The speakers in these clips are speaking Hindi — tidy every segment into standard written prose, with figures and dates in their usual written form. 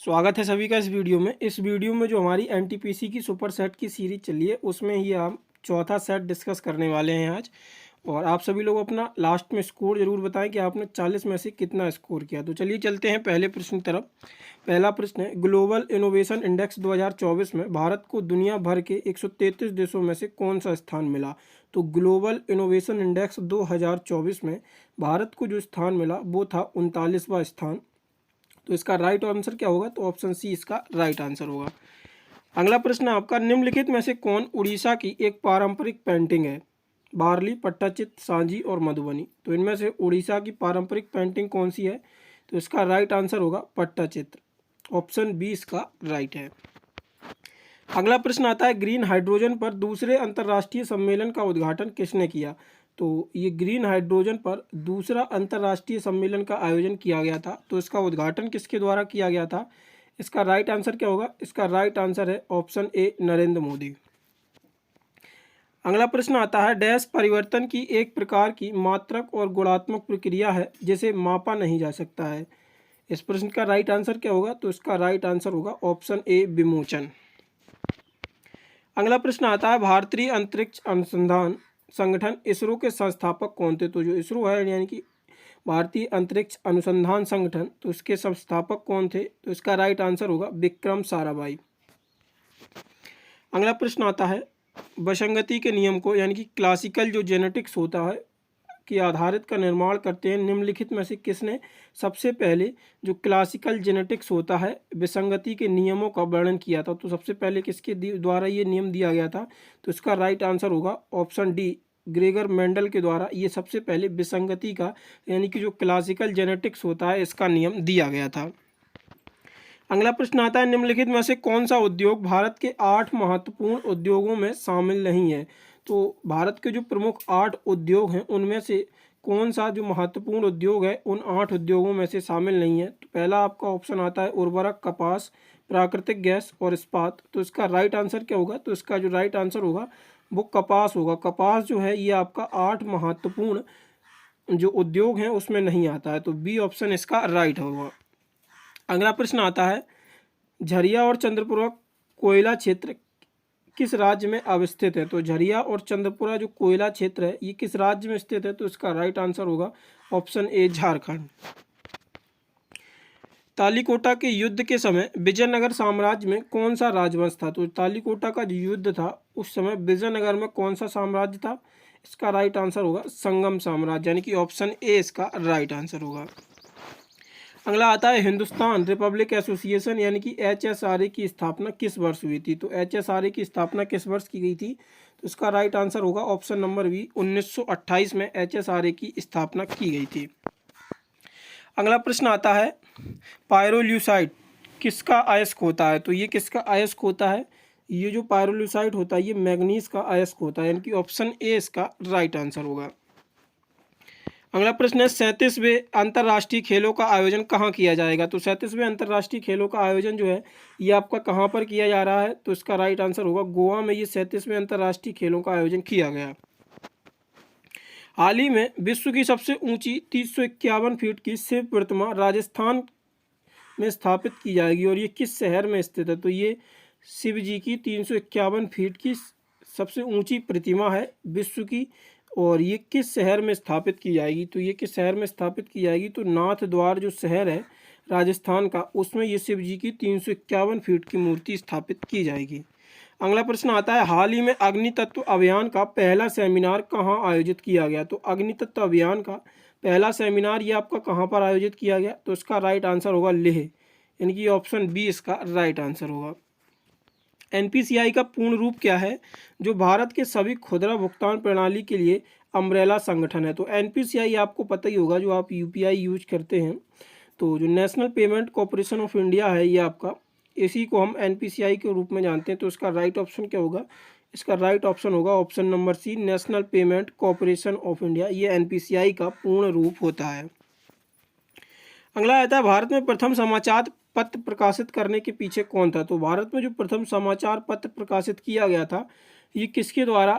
स्वागत है सभी का इस वीडियो में। इस वीडियो में जो हमारी एनटीपीसी की सुपर सेट की सीरीज चली है उसमें ही हम चौथा सेट डिस्कस करने वाले हैं आज। और आप सभी लोग अपना लास्ट में स्कोर जरूर बताएं कि आपने 40 में से कितना स्कोर किया। तो चलिए चलते हैं पहले प्रश्न की तरफ। पहला प्रश्न है, ग्लोबल इनोवेशन इंडेक्स 2024 में भारत को दुनिया भर के 133 देशों में से कौन सा स्थान मिला। तो ग्लोबल इनोवेशन इंडेक्स 2024 में भारत को जो स्थान मिला वो था 39वां स्थान। तो इसका राइट आंसर क्या होगा? तो ऑप्शन सी इसका राइट आंसर होगा। अगला प्रश्न है आपका, निम्नलिखित में से कौन उड़ीसा की एक पारंपरिक पेंटिंग है? बारली, पट्टाचित्र, सांजी और मधुबनी। तो इनमें से उड़ीसा की पारंपरिक पेंटिंग कौन सी है? तो इसका राइट आंसर होगा पट्टाचित्र। ऑप्शन बी इसका राइट है। अगला प्रश्न आता है, ग्रीन हाइड्रोजन पर दूसरे अंतर्राष्ट्रीय सम्मेलन का उद्घाटन किसने किया? तो ये ग्रीन हाइड्रोजन पर दूसरा अंतर्राष्ट्रीय सम्मेलन का आयोजन किया गया था। तो इसका उद्घाटन किसके द्वारा किया गया था? इसका राइट आंसर क्या होगा? इसका राइट आंसर है ऑप्शन ए, नरेंद्र मोदी। अगला प्रश्न आता है, डैश परिवर्तन की एक प्रकार की मात्रक और गुणात्मक प्रक्रिया है जिसे मापा नहीं जा सकता है। इस प्रश्न का राइट आंसर क्या होगा? तो इसका राइट आंसर होगा ऑप्शन ए, विमोचन। अगला प्रश्न आता है, भारतीय अंतरिक्ष अनुसंधान संगठन इसरो के संस्थापक कौन थे? तो जो इसरो है यानी कि भारतीय अंतरिक्ष अनुसंधान संगठन, तो इसके संस्थापक कौन थे? तो इसका राइट आंसर होगा विक्रम साराभाई। अगला प्रश्न आता है, विसंगति के नियम को यानी कि क्लासिकल जो जेनेटिक्स होता है के आधारित का निर्माण करते हैं निम्नलिखित में से किसने सबसे पहले जो क्लासिकल जेनेटिक्स होता है विसंगति के नियमों का वर्णन किया था? तो सबसे पहले किसके द्वारा ये नियम दिया गया था? तो इसका राइट आंसर होगा ऑप्शन डी, ग्रेगर मेंडल के द्वारा ये सबसे पहले विसंगति का यानी कि जो क्लासिकल जेनेटिक्स होता है इसका नियम दिया गया था। अगला प्रश्न आता है, निम्नलिखित में से कौन सा उद्योग भारत के 8 महत्वपूर्ण उद्योगों में शामिल नहीं है? तो भारत के जो प्रमुख 8 उद्योग हैं उनमें से कौन सा जो महत्वपूर्ण उद्योग है उन 8 उद्योगों में से शामिल नहीं है? तो पहला आपका ऑप्शन आता है उर्वरक, कपास, प्राकृतिक गैस और इस्पात। तो इसका राइट आंसर क्या होगा? तो इसका जो राइट आंसर होगा वो कपास होगा। कपास जो है ये आपका 8 महत्वपूर्ण जो उद्योग हैं उसमें नहीं आता है। तो बी ऑप्शन इसका राइट होगा। अगला प्रश्न आता है, झरिया और चंद्रपुरा कोयला क्षेत्र किस राज्य में अवस्थित है? तो झरिया और चंद्रपुरा जो कोयला क्षेत्र है ये किस राज्य में स्थित है? तो इसका राइट आंसर होगा ऑप्शन ए, झारखंड। तालीकोटा के युद्ध के समय विजयनगर साम्राज्य में कौन सा राजवंश था? तो तालीकोटा का जो युद्ध था उस समय विजयनगर में कौन सा साम्राज्य था? इसका राइट आंसर होगा संगम साम्राज्य, यानी कि ऑप्शन ए इसका राइट आंसर होगा। अगला आता है, हिंदुस्तान रिपब्लिक एसोसिएशन यानी कि HSRA की स्थापना किस वर्ष हुई थी? तो HSRA की स्थापना किस वर्ष की गई थी? तो इसका राइट आंसर होगा ऑप्शन नंबर बी, 1928 में HSRA की स्थापना की गई थी। अगला प्रश्न आता है, पायरोल्यूसाइड किसका अयस्क होता है? तो ये किसका अयस्क होता है? ये जो पायरोल्यूसाइड होता है ये मैग्नीज का अयस्क होता है, यानी कि ऑप्शन ए इसका राइट आंसर होगा। अगला प्रश्न है, 37वें अंतर्राष्ट्रीय खेलों का आयोजन कहाँ किया जाएगा? तो 37वें अंतर्राष्ट्रीय खेलों का आयोजन जो है ये आपका कहाँ पर किया जा रहा है? तो इसका राइट आंसर होगा गोवा में ये 37वें अंतर्राष्ट्रीय खेलों का आयोजन किया गया। हाल ही में विश्व की सबसे ऊंची 351 फीट की शिव प्रतिमा राजस्थान में स्थापित की जाएगी और ये किस शहर में स्थित है? तो ये शिव जी की 351 फीट की सबसे ऊंची प्रतिमा है विश्व की और ये किस शहर में स्थापित की जाएगी? तो ये किस शहर में स्थापित की जाएगी? तो नाथ द्वार जो शहर है राजस्थान का उसमें ये शिव जी की 351 फीट की मूर्ति स्थापित की जाएगी। अगला प्रश्न आता है, हाल ही में अग्नि तत्व अभियान का पहला सेमिनार कहाँ आयोजित किया गया? तो अग्नि तत्व अभियान का पहला सेमिनार ये आपका कहाँ पर आयोजित किया गया? तो इसका राइट आंसर होगा लेह, यानी कि ऑप्शन बी इसका राइट आंसर होगा। NPCI का पूर्ण रूप क्या है? जो भारत के सभी खुदरा भुगतान प्रणाली के लिए अम्ब्रेला संगठन है। तो NPCI आपको पता ही होगा, जो आप UPI यूज करते हैं तो जो national Payment Corporation of India है ये आपका, इसी को हम NPCI के रूप में जानते हैं। तो इसका राइट ऑप्शन क्या होगा? इसका राइट ऑप्शन होगा option number C, National Payment Corporation of India. ये NPCI का पूर्ण रूप होता है। अगला आता है, भारत में प्रथम समाचार पत्र प्रकाशित करने के पीछे कौन था? तो भारत में जो प्रथम समाचार पत्र प्रकाशित किया गया था ये किसके द्वारा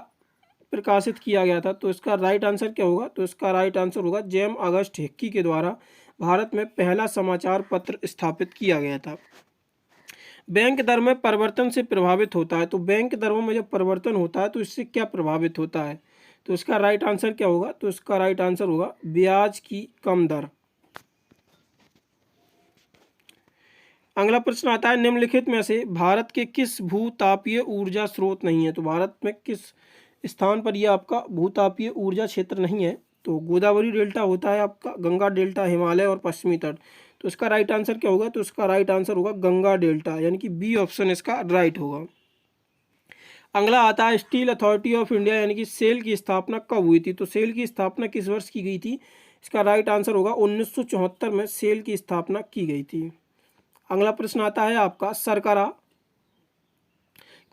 प्रकाशित किया गया था? तो इसका राइट आंसर क्या होगा? तो इसका राइट आंसर होगा जेम्स ऑगस्ट हिक्की के द्वारा भारत में पहला समाचार पत्र स्थापित किया गया था। बैंक दर में परिवर्तन से प्रभावित होता है। तो बैंक दरों में जब परिवर्तन होता है तो इससे क्या प्रभावित होता है? तो इसका राइट आंसर क्या होगा? तो इसका राइट आंसर होगा ब्याज की कम दर। अगला प्रश्न आता है, निम्नलिखित में से भारत के किस भूतापीय ऊर्जा स्रोत नहीं है? तो भारत में किस स्थान पर यह आपका भूतापीय ऊर्जा क्षेत्र नहीं है? तो गोदावरी डेल्टा होता है आपका, गंगा डेल्टा, हिमालय और पश्चिमी तट। तो इसका राइट आंसर क्या होगा? तो इसका राइट आंसर होगा गंगा डेल्टा, यानी कि बी ऑप्शन इसका राइट होगा। अगला आता है, स्टील अथॉरिटी ऑफ इंडिया यानी कि सेल की स्थापना कब हुई थी? तो सेल की स्थापना किस वर्ष की गई थी? इसका राइट आंसर होगा 1974 में सेल की स्थापना की गई थी। अगला प्रश्न आता है आपका, सरकारा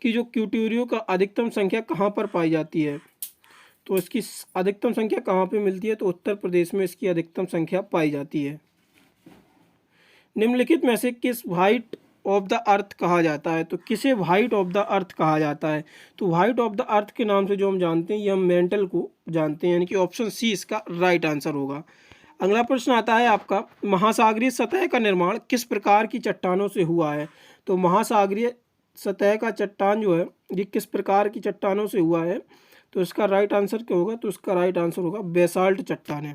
की जो क्यूटेरियो का अधिकतम संख्या कहाँ पर पाई जाती है? तो इसकी अधिकतम संख्या कहाँ पे मिलती है? तो उत्तर प्रदेश में इसकी अधिकतम संख्या पाई जाती है। निम्नलिखित में से किस व्हाइट ऑफ द अर्थ कहा जाता है? तो किसे व्हाइट ऑफ द अर्थ कहा जाता है? तो व्हाइट ऑफ द अर्थ के नाम से जो हम जानते हैं, ये हम मेंटल को जानते हैं, यानी कि ऑप्शन सी इसका राइट आंसर होगा। अगला प्रश्न आता है आपका, महासागरीय सतह का निर्माण किस प्रकार की चट्टानों से हुआ है? तो महासागरीय सतह का चट्टान जो है ये किस प्रकार की चट्टानों से हुआ है? तो इसका राइट आंसर क्या होगा? तो इसका राइट आंसर होगा बेसाल्ट चट्टानें।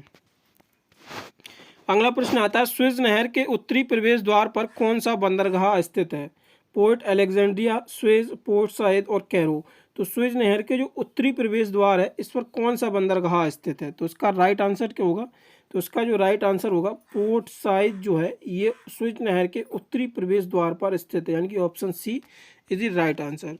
अगला प्रश्न आता है, स्विज नहर के उत्तरी प्रवेश द्वार पर कौन सा बंदरगाह स्थित है? Port Alexandria, Suez, Port Said और कैरो। तो स्विज नहर के जो उत्तरी प्रवेश द्वार है इस पर कौन सा बंदरगाह स्थित है? तो इसका राइट आंसर क्या होगा? तो इसका जो राइट आंसर होगा पोर्ट साइद जो है ये स्विज नहर के उत्तरी प्रवेश द्वार पर स्थित है, यानी कि option C is the right answer.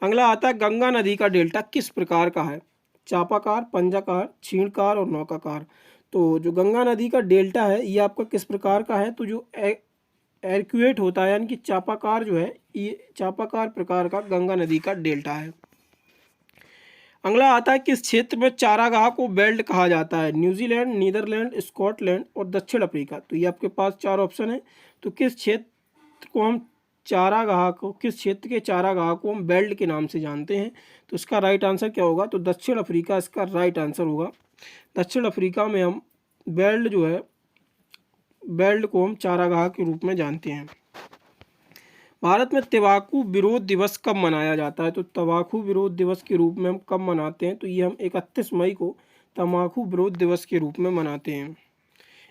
अगला आता है, गंगा नदी का डेल्टा किस प्रकार का है? चापाकार, पंजाकार, छीणकार और नौकाकार। तो जो गंगा नदी का डेल्टा है ये आपका किस प्रकार का है? तो जो एर्क्यूएट होता है, यानी कि चापाकार जो है ये चापाकार प्रकार का गंगा नदी का डेल्टा है। अगला आता है, किस क्षेत्र में चारागाह को बेल्ट कहा जाता है? न्यूजीलैंड, नीदरलैंड, स्कॉटलैंड और दक्षिण अफ्रीका। तो ये आपके पास चार ऑप्शन है। तो किस क्षेत्र को हम किस क्षेत्र के चारागाह को हम बेल्ट के नाम से जानते हैं? तो इसका राइट आंसर क्या होगा? तो दक्षिण अफ्रीका इसका राइट आंसर होगा। दक्षिण अफ्रीका में हम बेल्ट जो है बेल्ट को हम चारागाह के रूप में जानते हैं। भारत में तंबाकू विरोध दिवस कब मनाया जाता है? तो तंबाकू विरोध दिवस के रूप में हम कब मनाते हैं? तो ये हम 31 मई को तंबाकू विरोध दिवस के रूप में मनाते हैं।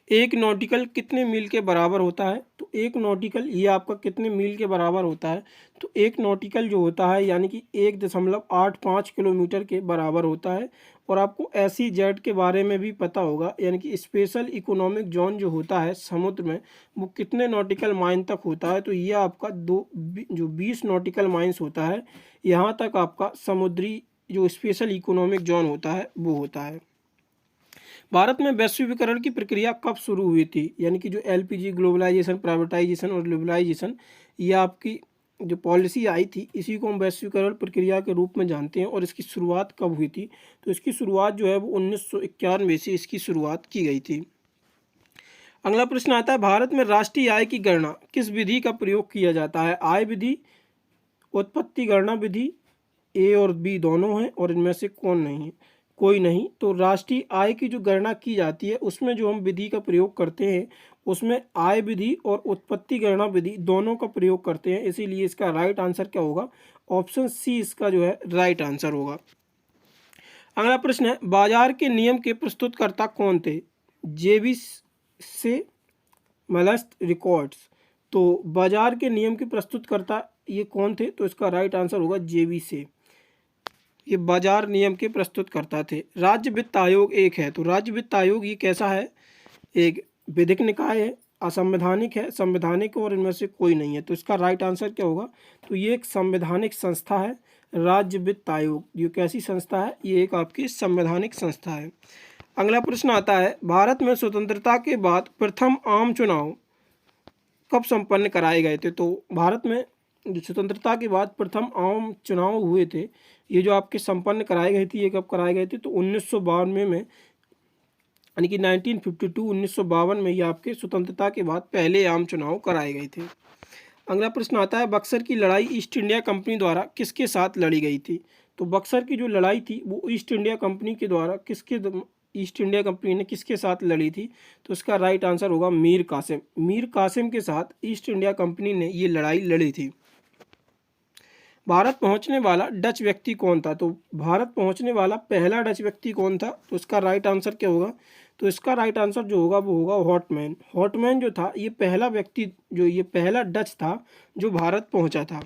एक नॉटिकल कितने मील के बराबर होता है? तो एक नॉटिकल ये आपका कितने मील के बराबर होता है? तो एक नॉटिकल जो होता है यानी कि 1.85 किलोमीटर के बराबर होता है। और आपको SEZ के बारे में भी पता होगा, यानी कि स्पेशल इकोनॉमिक जोन जो होता है समुद्र में वो कितने नॉटिकल माइन तक होता है? तो ये आपका 20 नॉटिकल माइन्स होता है, यहाँ तक आपका समुद्री जो स्पेशल इकोनॉमिक जोन होता है वो होता है। भारत में वैश्वीकरण की प्रक्रिया कब शुरू हुई थी? यानी कि जो LPG, ग्लोबलाइजेशन, प्राइवेटाइजेशन और लिबरलाइजेशन, ये आपकी जो पॉलिसी आई थी इसी को हम वैश्वीकरण प्रक्रिया के रूप में जानते हैं। और इसकी शुरुआत कब हुई थी? तो इसकी शुरुआत जो है वो 1991 से इसकी शुरुआत की गई थी। अगला प्रश्न आता है, भारत में राष्ट्रीय आय की गणना किस विधि का प्रयोग किया जाता है? आय विधि, उत्पत्ति गणना विधि, A और B दोनों हैं और इनमें से कौन नहीं है? कोई नहीं। तो राष्ट्रीय आय की जो गणना की जाती है उसमें जो हम विधि का प्रयोग करते हैं उसमें आय विधि और उत्पत्ति गणना विधि दोनों का प्रयोग करते हैं, इसीलिए इसका राइट आंसर क्या होगा? ऑप्शन सी इसका जो है राइट आंसर होगा। अगला प्रश्न है, बाजार के नियम के प्रस्तुतकर्ता कौन थे? JB से मलस्त रिकॉर्ड्स। तो बाजार के नियम के प्रस्तुतकर्ता ये कौन थे? तो इसका राइट आंसर होगा JB से, ये बाजार नियम के प्रस्तुतकर्ता थे। राज्य वित्त आयोग एक है, तो राज्य वित्त आयोग ये कैसा है? एक विधिक निकाय है, असंवैधानिक है, संवैधानिक और इनमें से कोई नहीं है। तो इसका राइट आंसर क्या होगा? तो ये एक संवैधानिक संस्था है राज्य वित्त आयोग। ये कैसी संस्था है? ये एक आपकी संवैधानिक संस्था है। अगला प्रश्न आता है, भारत में स्वतंत्रता के बाद प्रथम आम चुनाव कब संपन्न कराए गए थे? तो भारत में जो स्वतंत्रता के बाद प्रथम आम चुनाव हुए थे ये जो आपके संपन्न कराए गए थे ये कब कराए गए थे? तो 1992 में, यानी कि 1952 में ये आपके स्वतंत्रता के बाद पहले आम चुनाव कराए गए थे। अगला प्रश्न आता है, बक्सर की लड़ाई ईस्ट इंडिया कंपनी द्वारा किसके साथ लड़ी गई थी? तो बक्सर की जो लड़ाई थी वो ईस्ट इंडिया कंपनी के द्वारा ईस्ट इंडिया कंपनी ने किसके साथ लड़ी थी? तो इसका राइट आंसर होगा मीर कासिम। मीर कासिम के साथ ईस्ट इंडिया कंपनी ने ये लड़ाई लड़ी थी। भारत पहुंचने वाला डच व्यक्ति कौन था? तो भारत पहुंचने वाला पहला डच व्यक्ति कौन था? तो इसका राइट आंसर क्या होगा? तो इसका राइट आंसर जो होगा वो होगा हॉटमैन। हॉटमैन जो था ये पहला व्यक्ति, जो ये पहला डच था जो भारत पहुंचा था।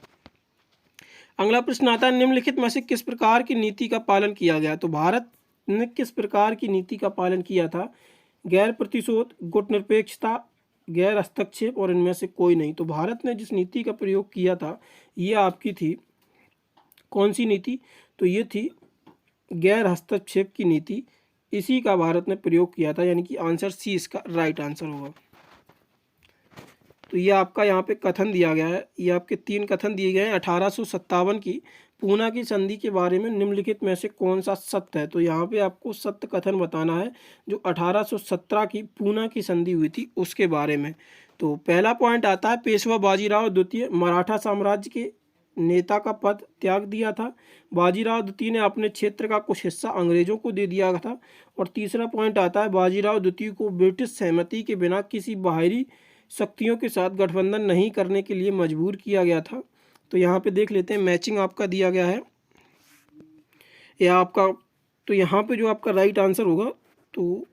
अगला प्रश्न आता है, निम्नलिखित में से किस प्रकार की नीति का पालन किया गया? तो भारत ने किस प्रकार की नीति का पालन किया था? गैर प्रतिशोध, गुटनिरपेक्षता, गैर हस्तक्षेप और इनमें से कोई नहीं। तो भारत ने जिस नीति का प्रयोग किया था ये आपकी थी कौन सी नीति? तो ये थी गैर हस्तक्षेप की नीति, इसी का भारत ने प्रयोग किया था, यानी कि आंसर सी इसका राइट आंसर होगा। तो ये आपका यहाँ पे कथन दिया गया है, ये आपके 3 कथन दिए गए हैं। 1857 की पूना की संधि के बारे में निम्नलिखित में से कौन सा सत्य है? तो यहाँ पे आपको सत्य कथन बताना है जो 1817 की पूना की संधि हुई थी उसके बारे में। तो पहला पॉइंट आता है, पेशवा बाजीराव द्वितीय मराठा साम्राज्य के नेता का पद त्याग दिया था। बाजीराव द्वितीय ने अपने क्षेत्र का कुछ हिस्सा अंग्रेजों को दे दिया था। और तीसरा पॉइंट आता है, बाजीराव द्वितीय को ब्रिटिश सहमति के बिना किसी बाहरी शक्तियों के साथ गठबंधन नहीं करने के लिए मजबूर किया गया था। तो यहाँ पे देख लेते हैं, मैचिंग आपका दिया गया है या आपका, तो यहाँ पे जो आपका राइट आंसर होगा, तो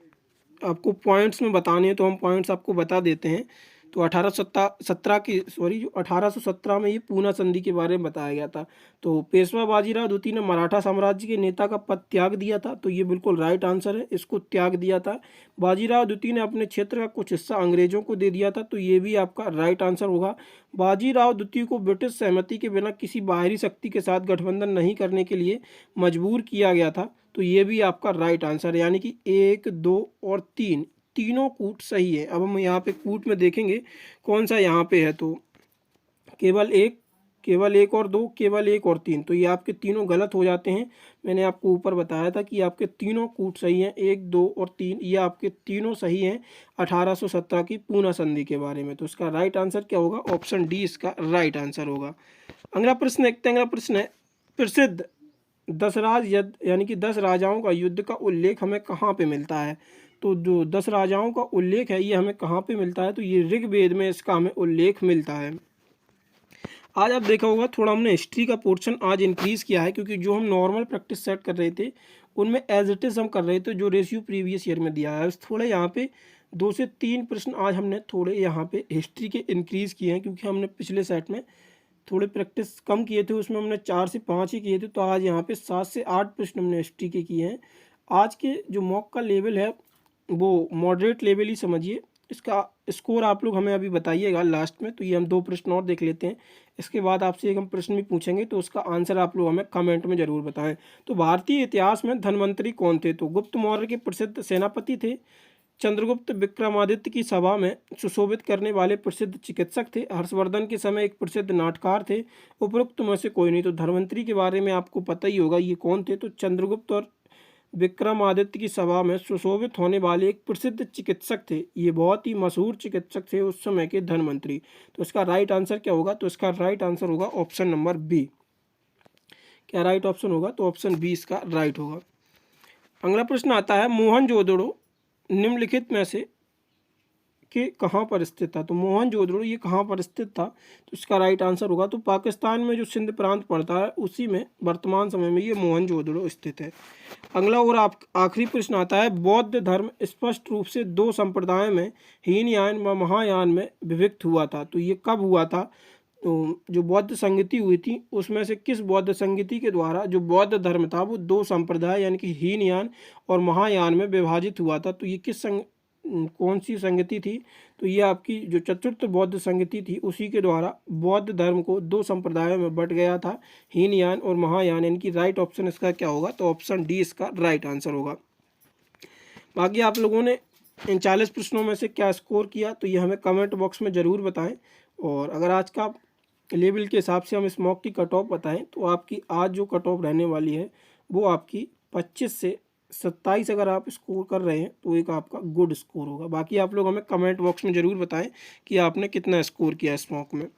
आपको पॉइंट्स में बताने हैं तो हम पॉइंट्स आपको बता देते हैं। तो 1817 में ये पूना संधि के बारे में बताया गया था। तो पेशवा बाजीराव द्वितीय ने मराठा साम्राज्य के नेता का पद त्याग दिया था, तो ये बिल्कुल राइट आंसर है, इसको त्याग दिया था। बाजीराव द्वितीय ने अपने क्षेत्र का कुछ हिस्सा अंग्रेजों को दे दिया था, तो ये भी आपका राइट आंसर होगा। बाजीराव द्वितीय को ब्रिटिश सहमति के बिना किसी बाहरी शक्ति के साथ गठबंधन नहीं करने के लिए मजबूर किया गया था, तो ये भी आपका राइट आंसर है, यानी कि 1, 2 और 3 तीनों कूट सही है। अब हम यहाँ पे कूट में देखेंगे कौन सा यहाँ पे है, तो केवल एक और 2, केवल 1 और 3, तो ये आपके तीनों गलत हो जाते हैं। मैंने आपको ऊपर बताया था कि आपके तीनों कूट सही हैं, 1, 2 और 3, ये आपके तीनों सही हैं 1817 की पूना संधि के बारे में। तो इसका राइट आंसर क्या होगा? ऑप्शन डी इसका राइट आंसर होगा। अगला प्रश्न देखते हैं। अगला प्रश्न है, प्रसिद्ध 10 राज यानी कि 10 राजाओं का युद्ध का उल्लेख हमें कहाँ पे मिलता है? तो जो 10 राजाओं का उल्लेख है ये हमें कहाँ पे मिलता है? तो ये ऋग्वेद में इसका हमें उल्लेख मिलता है। आज आप देखा होगा थोड़ा हमने हिस्ट्री का पोर्शन आज इंक्रीज़ किया है, क्योंकि जो हम नॉर्मल प्रैक्टिस सेट कर रहे थे उनमें एज इट इज़ हम कर रहे थे जो रेशियो प्रीवियस ईयर में दिया है। थोड़े यहाँ पे 2 से 3 प्रश्न आज हमने थोड़े यहाँ पे हिस्ट्री के इंक्रीज़ किए हैं, क्योंकि हमने पिछले सेट में थोड़े प्रैक्टिस कम किए थे, उसमें हमने 4 से 5 ही किए थे। तो आज यहाँ पे 7 से 8 प्रश्न हमने हिस्ट्री के किए हैं। आज के जो मॉक का लेवल है वो मॉडरेट लेवल ही समझिए। इसका स्कोर आप लोग हमें अभी बताइएगा लास्ट में। तो ये हम 2 प्रश्न और देख लेते हैं, इसके बाद आपसे एक हम प्रश्न भी पूछेंगे, तो उसका आंसर आप लोग हमें कमेंट में ज़रूर बताएं। तो भारतीय इतिहास में धनवंतरी कौन थे? तो गुप्त मौर्य के प्रसिद्ध सेनापति थे, चंद्रगुप्त विक्रमादित्य की सभा में सुशोभित करने वाले प्रसिद्ध चिकित्सक थे, हर्षवर्धन के समय एक प्रसिद्ध नाटककार थे, उपरोक्त में से कोई नहीं। तो धनवंतरी के बारे में आपको पता ही होगा ये कौन थे। तो चंद्रगुप्त और विक्रमादित्य की सभा में सुशोभित होने वाले एक प्रसिद्ध चिकित्सक थे, ये बहुत ही मशहूर चिकित्सक थे उस समय के धनवंतरी। तो इसका राइट आंसर क्या होगा? तो इसका राइट आंसर होगा ऑप्शन नंबर बी। क्या राइट ऑप्शन होगा? तो ऑप्शन बी इसका राइट होगा। अगला प्रश्न आता है, मोहनजोदड़ो निम्नलिखित में से कि कहाँ पर स्थित था? तो मोहनजोदड़ो ये कहाँ पर स्थित था? तो इसका राइट आंसर होगा, तो पाकिस्तान में जो सिंध प्रांत पड़ता है उसी में वर्तमान समय में ये मोहनजोदड़ो स्थित है। अगला और आप आखिरी प्रश्न आता है, बौद्ध धर्म स्पष्ट रूप से 2 संप्रदायों में हीनयान व महायान में विभक्त हुआ था, तो ये कब हुआ था? तो जो बौद्ध संगति हुई थी उसमें से किस बौद्ध संगति के द्वारा जो बौद्ध धर्म था वो 2 संप्रदाय यानी कि हीनयान और महायान में विभाजित हुआ था? तो ये कौन सी संगति थी? तो ये आपकी जो चतुर्थ बौद्ध संगति थी उसी के द्वारा बौद्ध धर्म को 2 संप्रदायों में बंट गया था, हीनयान और महायान। इनकी राइट ऑप्शन इसका क्या होगा? तो ऑप्शन डी इसका राइट आंसर होगा। बाकी आप लोगों ने इन 40 प्रश्नों में से क्या स्कोर किया तो ये हमें कमेंट बॉक्स में ज़रूर बताएं। और अगर आज का लेवल के हिसाब से हम इस मॉक की कट ऑफ बताएं तो आपकी आज जो कट ऑफ रहने वाली है वो आपकी 25 से 27 अगर आप स्कोर कर रहे हैं तो एक आपका गुड स्कोर होगा। बाकी आप लोग हमें कमेंट बॉक्स में ज़रूर बताएं कि आपने कितना स्कोर किया इस मॉक में।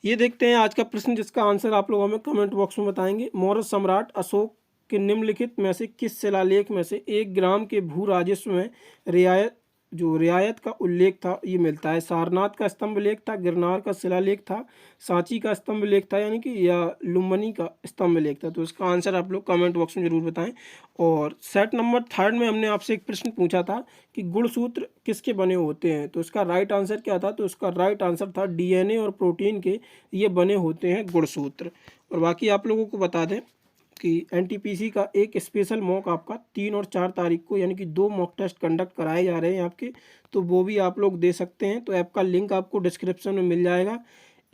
ये देखते हैं आज का प्रश्न जिसका आंसर आप लोग हमें कमेंट बॉक्स में बताएंगे। मौर्य सम्राट अशोक के निम्नलिखित में से किस शिलालेख में से 1 ग्राम के भू राजस्व में रियायत जो रियायत का उल्लेख था ये मिलता है। सारनाथ का स्तंभ लेख था, गिरनार का शिलालेख था, सांची का स्तंभ लेख था यानी कि या लुम्बिनी का स्तंभ लेख था। तो इसका आंसर आप लोग कमेंट बॉक्स में जरूर बताएं। और सेट नंबर 3 में हमने आपसे एक प्रश्न पूछा था कि गुणसूत्र किसके बने होते हैं, तो इसका राइट आंसर क्या था, तो इसका राइट आंसर था डीएनए और प्रोटीन के ये बने होते हैं गुणसूत्र। और बाकी आप लोगों को बता दें कि एनटीपीसी का एक स्पेशल मॉक आपका 3 और 4 तारीख को यानी कि 2 मॉक टेस्ट कंडक्ट कराए जा रहे हैं आपके, तो वो भी आप लोग दे सकते हैं। तो ऐप का लिंक आपको डिस्क्रिप्शन में मिल जाएगा।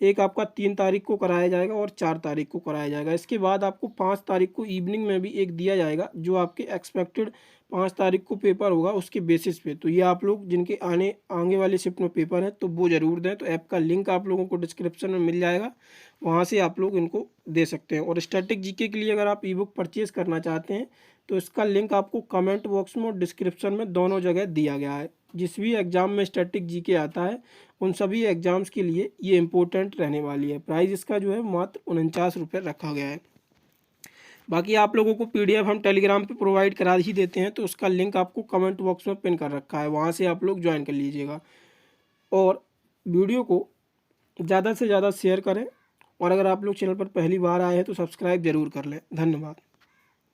एक आपका 3 तारीख को कराया जाएगा और 4 तारीख को कराया जाएगा। इसके बाद आपको 5 तारीख को इवनिंग में भी एक दिया जाएगा जो आपके एक्सपेक्टेड 5 तारीख को पेपर होगा उसके बेसिस पे। तो ये आप लोग जिनके आगे वाले शिफ्ट में पेपर है तो वो ज़रूर दें। तो ऐप का लिंक आप लोगों को डिस्क्रिप्शन में मिल जाएगा, वहाँ से आप लोग इनको दे सकते हैं। और स्टैटिक जीके के लिए अगर आप ई बुक परचेज़ करना चाहते हैं तो इसका लिंक आपको कमेंट बॉक्स में और डिस्क्रिप्शन में दोनों जगह दिया गया है। जिस भी एग्ज़ाम में स्टैटिक जीके आता है उन सभी एग्ज़ाम्स के लिए ये इम्पोर्टेंट रहने वाली है। प्राइस इसका जो है मात्र 49 रुपये रखा गया है। बाकी आप लोगों को पीडीएफ हम टेलीग्राम पे प्रोवाइड करा ही देते हैं, तो उसका लिंक आपको कमेंट बॉक्स में पिन कर रखा है, वहाँ से आप लोग ज्वाइन कर लीजिएगा। और वीडियो को ज़्यादा से ज़्यादा शेयर करें, और अगर आप लोग चैनल पर पहली बार आए हैं तो सब्सक्राइब जरूर कर लें। धन्यवाद।